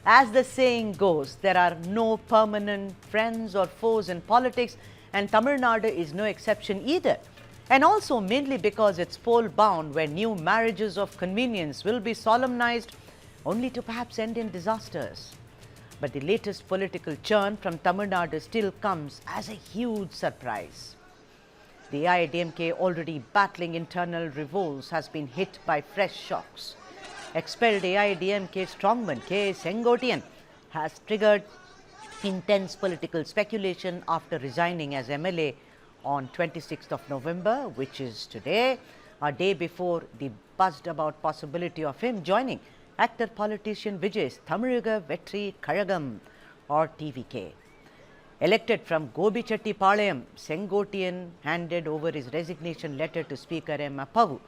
As the saying goes, there are no permanent friends or foes in politics, and Tamil Nadu is no exception either. And also mainly because it's poll bound, where new marriages of convenience will be solemnized only to perhaps end in disasters. But the latest political churn from Tamil Nadu still comes as a huge surprise. The AIADMK, already battling internal revolts, has been hit by fresh shocks. Expelled AIADMK strongman Sengottaiyan has triggered intense political speculation after resigning as MLA on 26th of November, which is today, a day before the buzzed about possibility of him joining actor-politician Vijay's Tamiliga Vetri Kazhagam or TVK. Elected from Gobichettipalayam, Sengottaiyan handed over his resignation letter to Speaker M. Appavu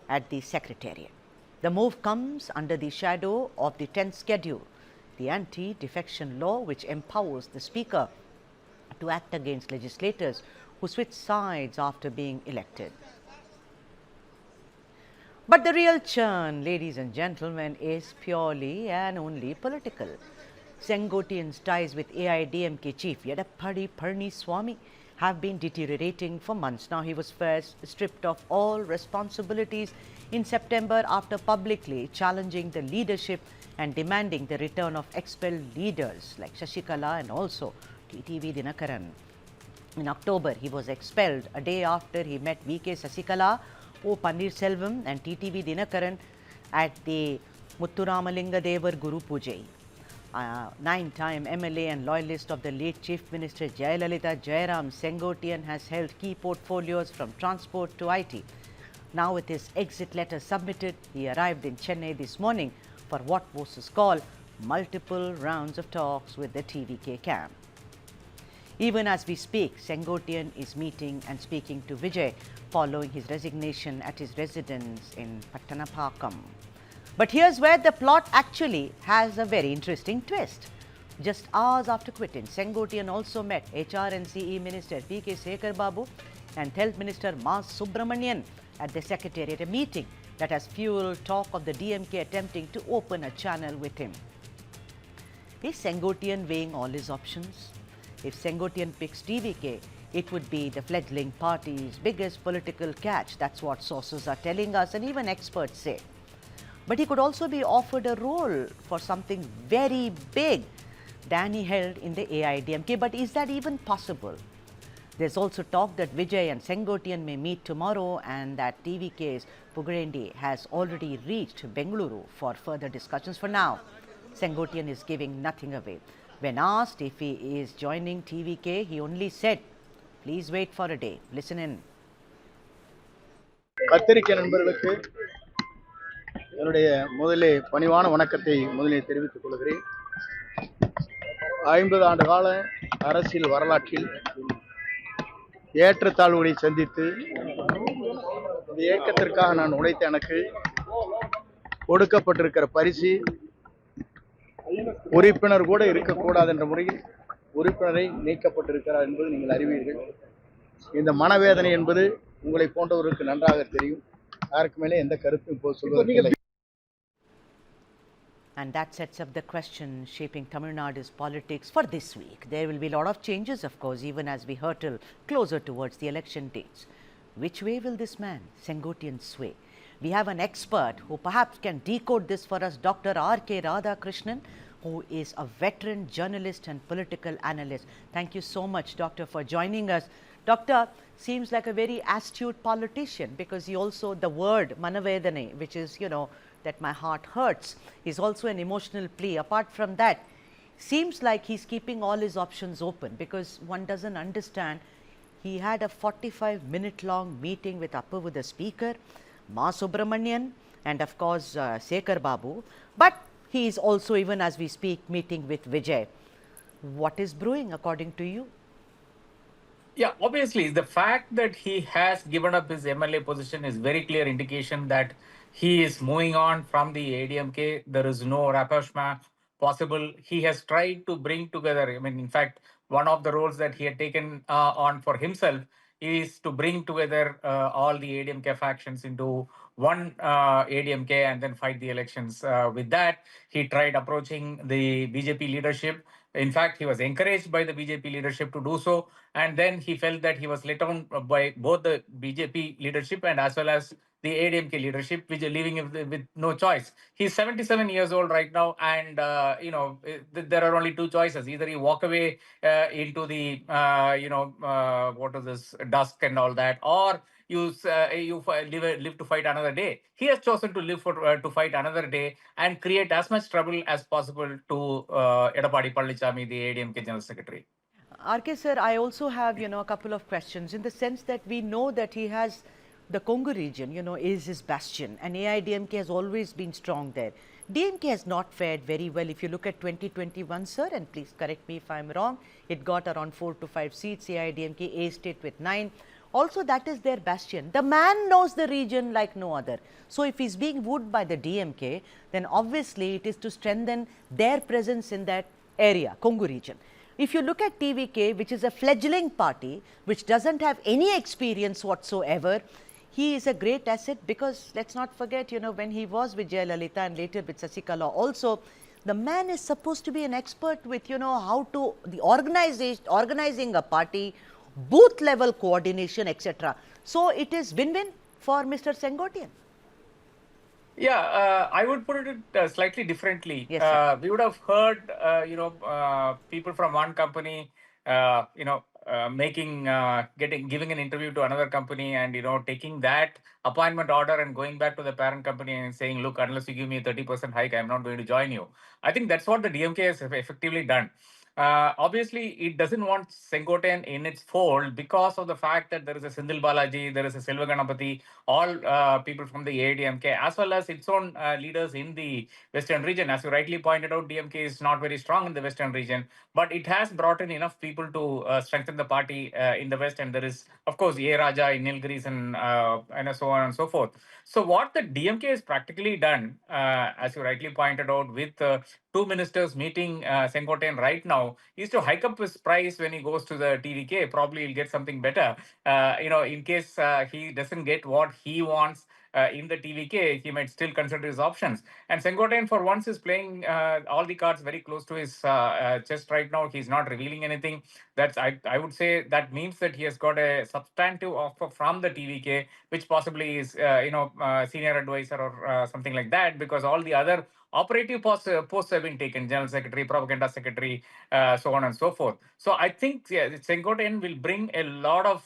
at the Secretariat. The move comes under the shadow of the 10th schedule, the anti-defection law which empowers the Speaker to act against legislators who switch sides after being elected. But the real churn, ladies and gentlemen, is purely and only political. Sengottaiyan's ties with AIADMK chief Edappadi Palaniswamy have been deteriorating for months now. He was first stripped of all responsibilities in September after publicly challenging the leadership and demanding the return of expelled leaders like Shashikala and also TTV Dinakaran. In October, he was expelled a day after he met VK Sasikala, O. Pannirselvam and TTV Dinakaran at the Muthuramalinga Devar Guru Pujai. 9-time MLA and loyalist of the late Chief Minister Jayalalitha Jairam, Sengottaiyan has held key portfolios from transport to IT. Now with his exit letter submitted, he arrived in Chennai this morning for what was called multiple rounds of talks with the TVK camp. Even as we speak, Sengottaiyan is meeting and speaking to Vijay following his resignation at his residence in Pattanapakam. But here's where the plot actually has a very interesting twist. Just hours after quitting, Sengottaiyan also met HR and CE Minister P.K. Sekhar Babu and Health Minister Mas Subramanian at the Secretariat, a meeting that has fueled talk of the DMK attempting to open a channel with him. Is Sengottaiyan weighing all his options? If Sengottaiyan picks TVK, it would be the fledgling party's biggest political catch. That's what sources are telling us and even experts say. But he could also be offered a role for something very big than he held in the AIADMK. But is that even possible? There's also talk that Vijay and Sengottaiyan may meet tomorrow and that TVK's Pugarendi has already reached Bengaluru for further discussions. For now, Sengottaiyan is giving nothing away. When asked if he is joining TVK, he only said, "Please wait for a day." Listen in. பத்திரிகை நண்பர்களுக்கு என்னுடைய முதலே பணிவான வணக்கத்தை முதலில் தெரிவித்துக் கொள்கிறேன். 50 ஆண்டு கால அரசியல் வரலாற்றில் ஏற்றத்தாழ்வுகளை சந்தித்து இந்த இயக்கத்திற்காக நான் உழைத்த எனக்கு கொடுக்கப்பட்டிருக்கிற பரிசு உறுப்பினர் கூட இருக்கக்கூடாது என்ற முறையில் உறுப்பினரை நீக்கப்பட்டிருக்கிறார் என்பது நீங்கள் அறிவீர்கள். இந்த மனவேதனை என்பது உங்களை போன்றவர்களுக்கு நன்றாக தெரியும். யாருக்கு மேலே எந்த கருத்தும் இப்போ சொல்வதில்லை. And that sets up the question shaping Tamil Nadu's politics for this week. There will be a lot of changes, of course, even as we hurtle closer towards the election dates. Which way will this man, Sengottaiyan, sway? We have an expert who perhaps can decode this for us, Dr. R.K. Radhakrishnan, who is a veteran journalist and political analyst. Thank you so much, Doctor, for joining us. Doctor seems like a very astute politician because he also, the word manavedane, which is, that my heart hurts, is also an emotional plea. Apart from that, seems like he's keeping all his options open because one doesn't understand. He had a 45-minute long meeting with Appavu, the speaker, Mas Subramanian, and of course Sekhar Babu. But he is also, even as we speak, meeting with Vijay. What is brewing according to you? Yeah, obviously, the fact that he has given up his MLA position is very clear indication that he is moving on from the ADMK. There is no rapprochement possible. He has tried to bring together, in fact, one of the roles that he had taken on for himself is to bring together all the ADMK factions into won ADMK and then fight the elections. With that, he tried approaching the BJP leadership. In fact, he was encouraged by the BJP leadership to do so. And then he felt that he was let down by both the BJP leadership and as well as the ADMK leadership, which are leaving him with no choice. He's 77 years old right now, and there are only two choices: either you walk away into the what is this dusk and all that, or live to fight another day. He has chosen to live to fight another day and create as much trouble as possible to Edapadi Palnichami, the ADMK General Secretary. RK sir, I also have, a couple of questions in the sense that we know that he has the Congo region, is his bastion, and AIADMK has always been strong there. DMK has not fared very well. If you look at 2021, sir, and please correct me if I'm wrong, it got around 4 to 5 seats. AIADMK aced it with 9. Also, that is their bastion. The man knows the region like no other. So, if he's being wooed by the DMK, then obviously it is to strengthen their presence in that area, Congo region. If you look at TVK, which is a fledgling party, which doesn't have any experience whatsoever, he is a great asset because let's not forget, when he was with Jayalalitha and later with Sasikala also, the man is supposed to be an expert with, how to organizing a party, booth level coordination, etc. So it is win-win for Mr. Sengottaiyan. Yeah, I would put it slightly differently. Yes, we would have heard, people from one company, giving an interview to another company, and taking that appointment order and going back to the parent company and saying, "Look, unless you give me a 30% hike, I'm not going to join you." I think that's what the DMK has effectively done. Obviously, it doesn't want Sengottaiyan in its fold because of the fact that there is a Sindhil Balaji, there is a Selva Ganapati, all people from the AIADMK, as well as its own leaders in the Western region. As you rightly pointed out, DMK is not very strong in the Western region, but it has brought in enough people to strengthen the party in the West. And there is, of course, A. Raja in Nilgiris and so on and so forth. So what the DMK has practically done, as you rightly pointed out, with two ministers meeting Sengottaiyan right now, is to hike up his price when he goes to the TVK. Probably he'll get something better. In case he doesn't get what he wants in the TVK, he might still consider his options. And Sengottaiyan, for once, is playing all the cards very close to his chest right now. He's not revealing anything. I would say that means that he has got a substantive offer from the TVK, which possibly is senior advisor or something like that, because all the other operative posts have been taken: general secretary, propaganda secretary, so on and so forth. So I think Sengottaiyan will bring a lot of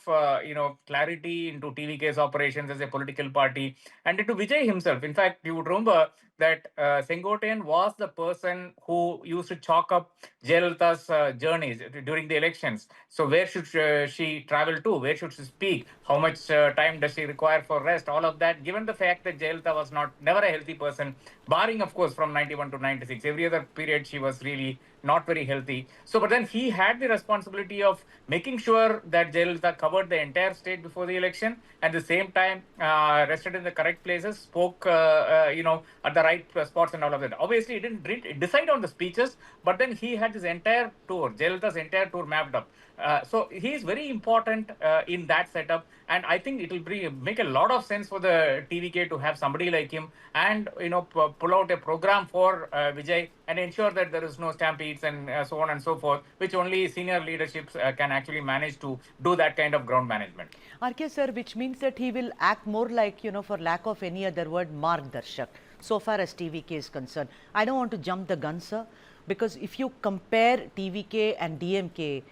clarity into TVK's operations as a political party and into Vijay himself. In fact, you would remember that Sengottaiyan was the person who used to chalk up Jayalalitha's journeys during the elections. So where should she travel to? Where should she speak? How much time does she require for rest? All of that, given the fact that Jayalalitha was never a healthy person, barring, of course, from 91 to 96. Every other period, she was really not very healthy. So, but then he had the responsibility of making sure that Jayalalitha covered the entire state before the election, at the same time rested in the correct places, spoke, at the right spots and all of that. Obviously, he didn't decide on the speeches, but then he had his entire tour, Jayalalitha's entire tour mapped up. So he is very important in that setup, and I think it will make a lot of sense for the TVK to have somebody like him, and pull out a program for Vijay and ensure that there is no stampedes and so on and so forth, which only senior leaderships can actually manage to do that kind of ground management. RK sir, which means that he will act more like, for lack of any other word, Margdarshak, so far as TVK is concerned. I don't want to jump the gun, sir, because if you compare TVK and DMK,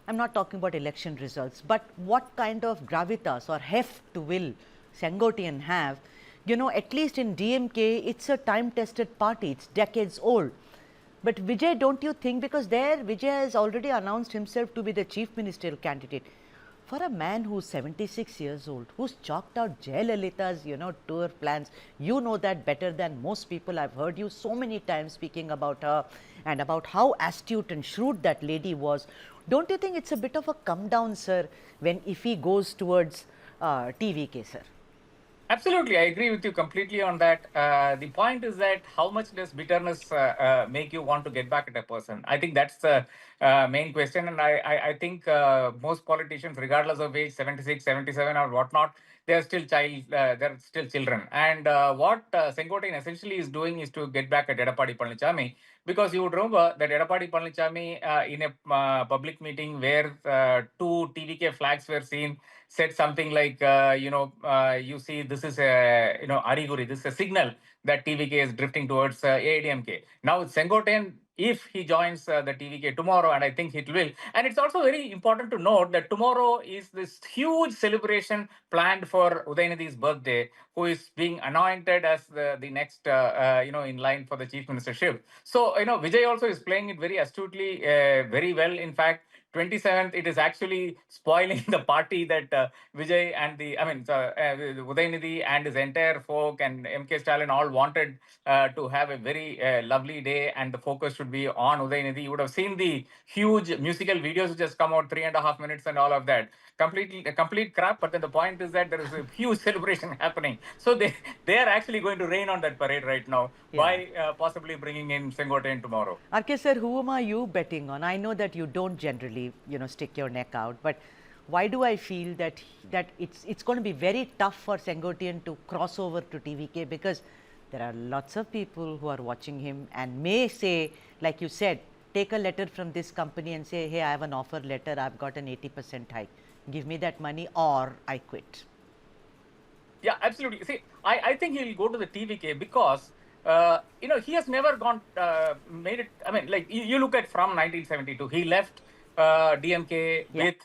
I'm not talking about election results, but what kind of gravitas or heft to will Sengottaiyan have, at least in DMK, it's a time-tested party, it's decades old. But Vijay, don't you think, because there Vijay has already announced himself to be the chief ministerial candidate. For a man who's 76 years old, who's chalked out Jayalalitha's, tour plans, you know that better than most people. I've heard you so many times speaking about her and about how astute and shrewd that lady was. Don't you think it's a bit of a come down, sir, if he goes towards TVK, sir? Absolutely, I agree with you completely on that. The point is that how much does bitterness make you want to get back at a person? I think that's the main question. And I think most politicians, regardless of age, 76, 77 or whatnot, they are still they're still children. And what Sengottaiyan essentially is doing is to get back at Edappadi Palanichami, because you would remember that Edappadi Palanichami, in a public meeting where two TVK flags were seen, said something like, you see, this is a, Ariguri, this is a signal that TVK is drifting towards AIADMK. Now, Sengottaiyan, if he joins the TVK tomorrow, and I think it will, and it's also very important to note that tomorrow is this huge celebration planned for Udayanidhi's birthday, who is being anointed as the next, in line for the chief ministership. So, Vijay also is playing it very astutely, very well. In fact, 27th, it is actually spoiling the party that Vijay and Udayanidhi and his entire folk and MK Stalin all wanted to have a very lovely day, and the focus should be on Udayanidhi. You would have seen the huge musical videos which has come out, 3.5 minutes and all of that. Complete crap, but then the point is that there is a huge celebration happening. So they are actually going to rain on that parade right now by possibly bringing in Sengottaiyan tomorrow. RK sir, whom are you betting on? I know that you don't generally, stick your neck out, but why do I feel that it's going to be very tough for Sengottaiyan to cross over to TVK, because there are lots of people who are watching him and may say, like you said, take a letter from this company and say, hey, I have an offer letter, I've got an 80% hike, give me that money or I quit. Yeah, absolutely. See, I think he'll go to the TVK because, he has never made it. I mean, like, you look at from 1972, he left DMK with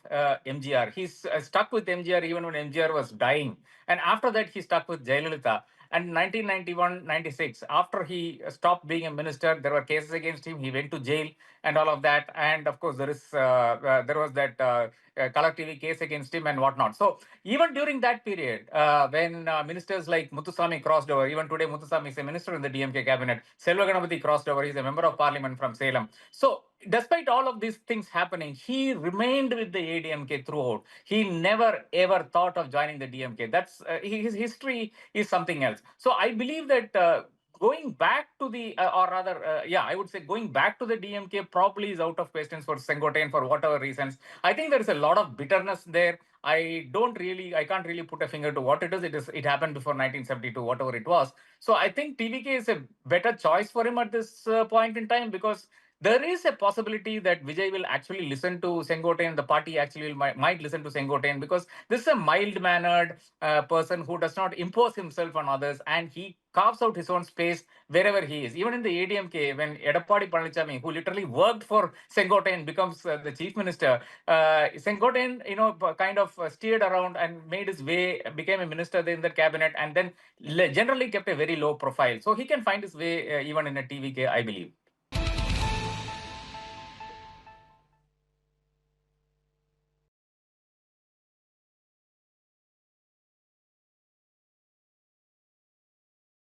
MGR. He's stuck with MGR even when MGR was dying. And after that, he stuck with Jayalalitha. And 1991-96, after he stopped being a minister, there were cases against him. He went to jail and all of that. And of course, there was that Color TV case against him and whatnot. So even during that period, when ministers like Muthuswamy crossed over, even today Muthuswamy is a minister in the DMK cabinet. Selva Ganapathy crossed over. He's a member of parliament from Salem. So despite all of these things happening, he remained with the ADMK throughout. He never ever thought of joining the DMK. That's his history is something else. So I believe that going back to the, I would say going back to the DMK probably is out of questions for Sengottaiyan for whatever reasons. I think there is a lot of bitterness there. I can't really put a finger to what it is. It happened before 1972, whatever it was. So I think TVK is a better choice for him at this point in time, because there is a possibility that Vijay will actually listen to Sengottaiyan. The party actually might listen to Sengottaiyan, because this is a mild-mannered person who does not impose himself on others, and he carves out his own space wherever he is. Even in the ADMK, when Edappadi Palanichami, who literally worked for Sengottaiyan, becomes the chief minister, Sengottaiyan, kind of steered around and made his way, became a minister in the cabinet, and then generally kept a very low profile. So he can find his way even in a TVK, I believe.